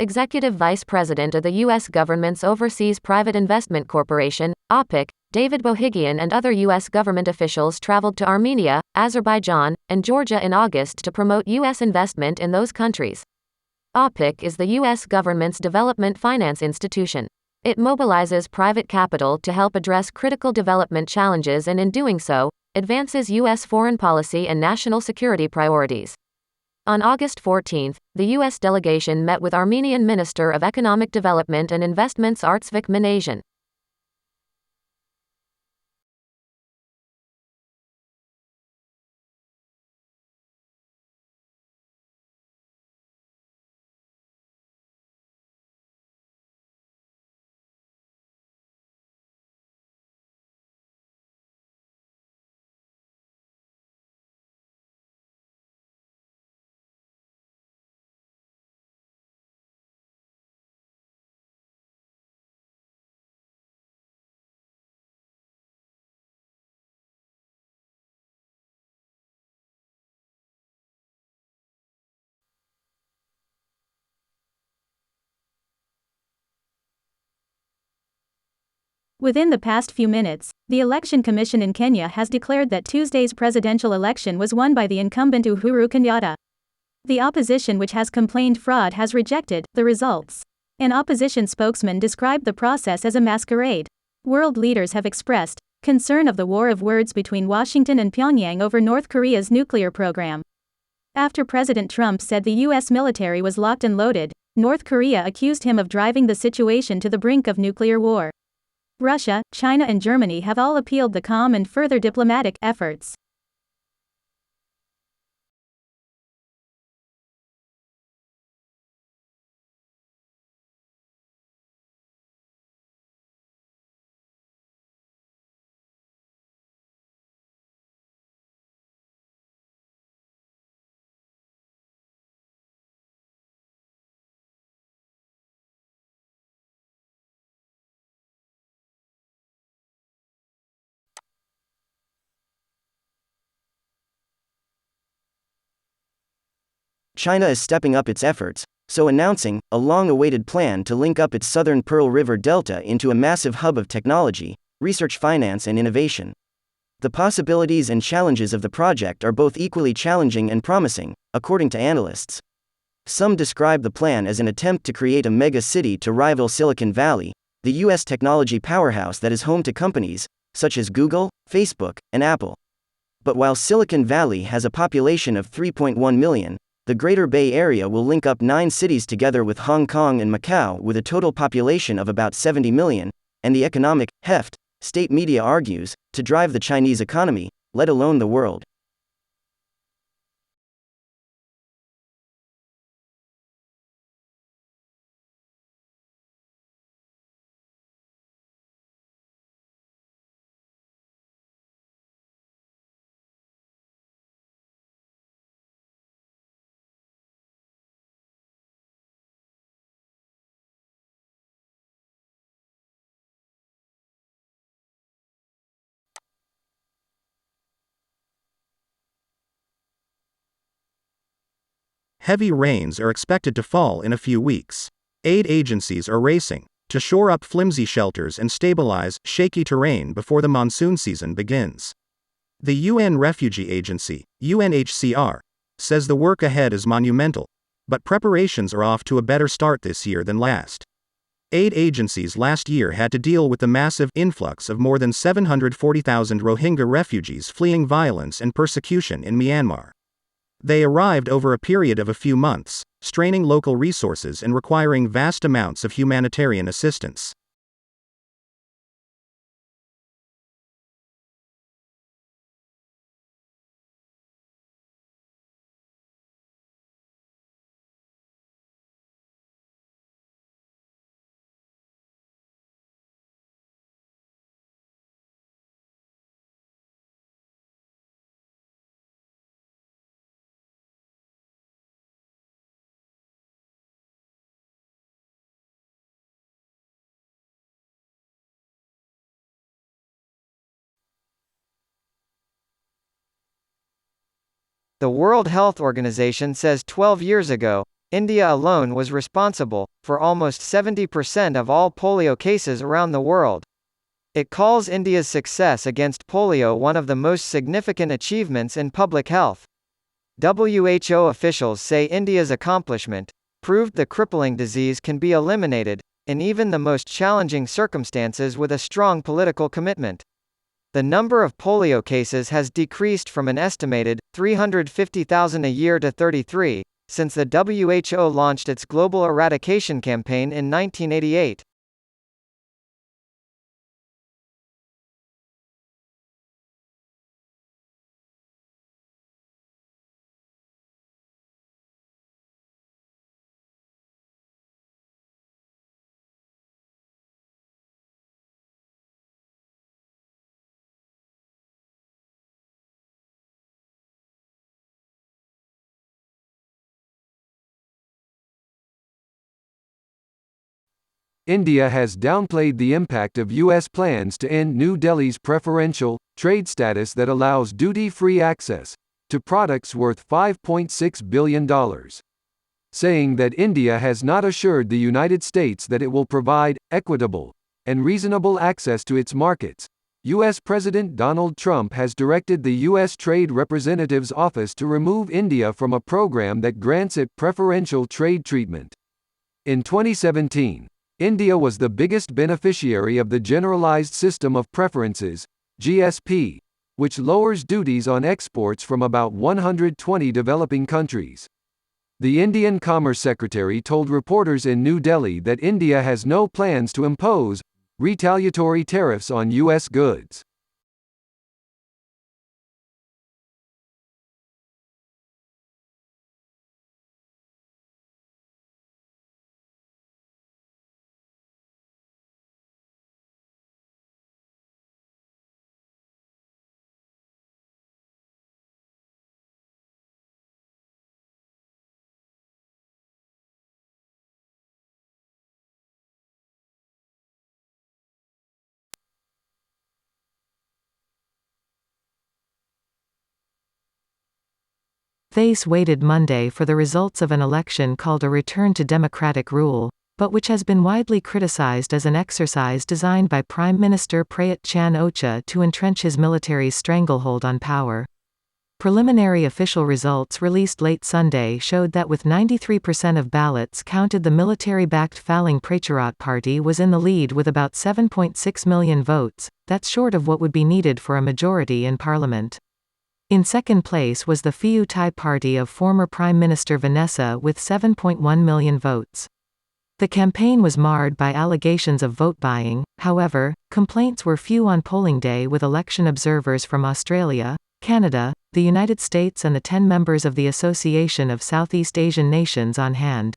Executive Vice President of the U.S. government's Overseas Private Investment Corporation, OPIC, David Bohigian, and other U.S. government officials traveled to Armenia, Azerbaijan, and Georgia in August to promote U.S. investment in those countries. OPIC is the U.S. government's development finance institution. It mobilizes private capital to help address critical development challenges and, in doing so, advances U.S. foreign policy and national security priorities. On August 14, the U.S. delegation met with Armenian Minister of Economic Development and Investments Artsvik Manasian. Within the past few minutes, the Election Commission in Kenya has declared that Tuesday's presidential election was won by the incumbent Uhuru Kenyatta. The opposition, which has complained fraud, has rejected the results. An opposition spokesman described the process as a masquerade. World leaders have expressed concern of the war of words between Washington and Pyongyang over North Korea's nuclear program. After President Trump said the U.S. military was locked and loaded, North Korea accused him of driving the situation to the brink of nuclear war. Russia, China, and Germany have all appealed the calm and further diplomatic efforts. China is stepping up its efforts, so announcing a long-awaited plan to link up its southern Pearl River Delta into a massive hub of technology, research, finance, and innovation. The possibilities and challenges of the project are both equally challenging and promising, according to analysts. Some describe the plan as an attempt to create a mega city to rival Silicon Valley, the U.S. technology powerhouse that is home to companies such as Google, Facebook, and Apple. But while Silicon Valley has a population of 3.1 million, the Greater Bay Area will link up 9 cities together with Hong Kong and Macau with a total population of about 70 million, and the economic heft, state media argues, to drive the Chinese economy, let alone the world. Heavy rains are expected to fall in a few weeks. Aid agencies are racing to shore up flimsy shelters and stabilize shaky terrain before the monsoon season begins. The UN Refugee Agency, UNHCR, says the work ahead is monumental, but preparations are off to a better start this year than last. Aid agencies last year had to deal with the massive influx of more than 740,000 Rohingya refugees fleeing violence and persecution in Myanmar. They arrived over a period of a few months, straining local resources and requiring vast amounts of humanitarian assistance. The World Health Organization says 12 years ago, India alone was responsible for almost 70% of all polio cases around the world. It calls India's success against polio one of the most significant achievements in public health. WHO officials say India's accomplishment proved the crippling disease can be eliminated, in even the most challenging circumstances with a strong political commitment. The number of polio cases has decreased from an estimated 350,000 a year to 33, since the WHO launched its global eradication campaign in 1988. India has downplayed the impact of U.S. plans to end New Delhi's preferential trade status that allows duty-free access to products worth $5.6 billion, saying that India has not assured the United States that it will provide equitable and reasonable access to its markets. U.S. President Donald Trump has directed the U.S. Trade Representative's office to remove India from a program that grants it preferential trade treatment. In 2017, India was the biggest beneficiary of the Generalized System of Preferences (GSP), which lowers duties on exports from about 120 developing countries. The Indian Commerce Secretary told reporters in New Delhi that India has no plans to impose retaliatory tariffs on U.S. goods. Thais waited Monday for the results of an election called a return to democratic rule, but which has been widely criticized as an exercise designed by Prime Minister Prayut Chan-o-cha to entrench his military's stranglehold on power. Preliminary official results released late Sunday showed that with 93% of ballots counted, the military-backed Phalang Pracharat party was in the lead with about 7.6 million votes. That's short of what would be needed for a majority in parliament. In second place was the Pheu Thai party of former Prime Minister Vanessa with 7.1 million votes. The campaign was marred by allegations of vote buying. However, complaints were few on polling day, with election observers from Australia, Canada, the United States and the 10 members of the Association of Southeast Asian Nations on hand.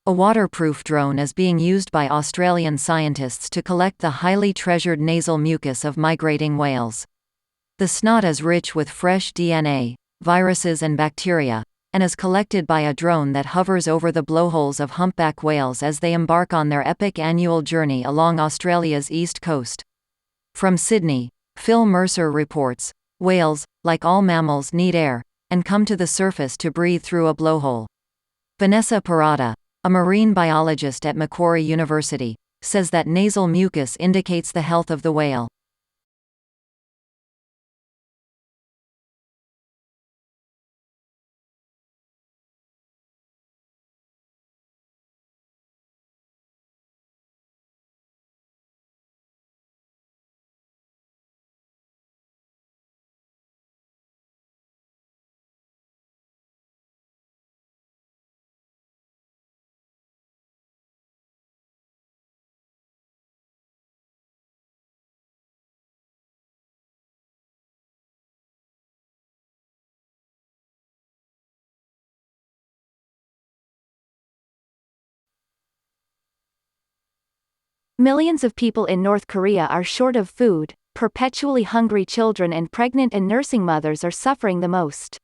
A waterproof drone is being used by Australian scientists to collect the highly treasured nasal mucus of migrating whales. The snot is rich with fresh DNA, viruses and bacteria, and is collected by a drone that hovers over the blowholes of humpback whales as they embark on their epic annual journey along Australia's east coast. From Sydney, Phil Mercer reports, whales, like all mammals, need air, and come to the surface to breathe through a blowhole. Vanessa Parada, a marine biologist at Macquarie University, says that nasal mucus indicates the health of the whale. Millions of people in North Korea are short of food, perpetually hungry children and pregnant and nursing mothers are suffering the most.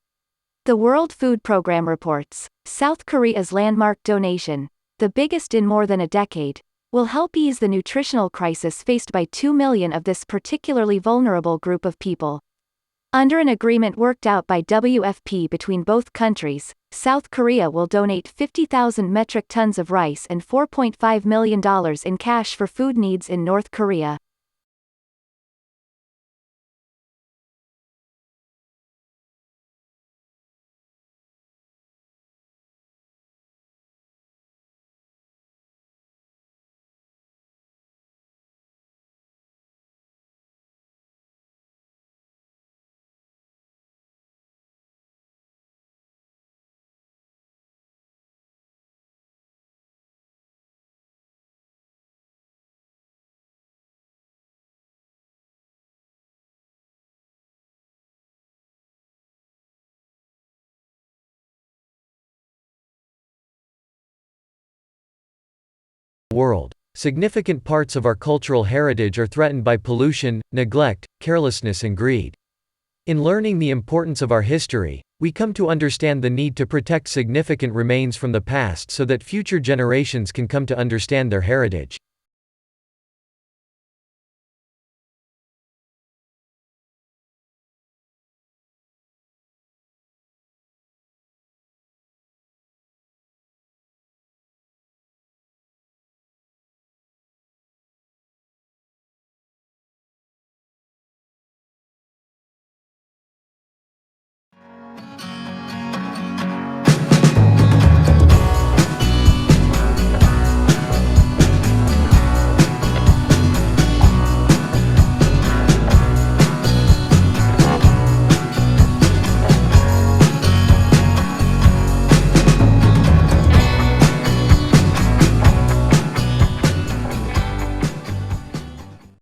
The World Food Programme reports, South Korea's landmark donation, the biggest in more than a decade, will help ease the nutritional crisis faced by 2 million of this particularly vulnerable group of people. Under an agreement worked out by WFP between both countries, South Korea will donate 50,000 metric tons of rice and $4.5 million in cash for food needs in North Korea. World. Significant parts of our cultural heritage are threatened by pollution, neglect, carelessness and greed. In learning the importance of our history, we come to understand the need to protect significant remains from the past so that future generations can come to understand their heritage.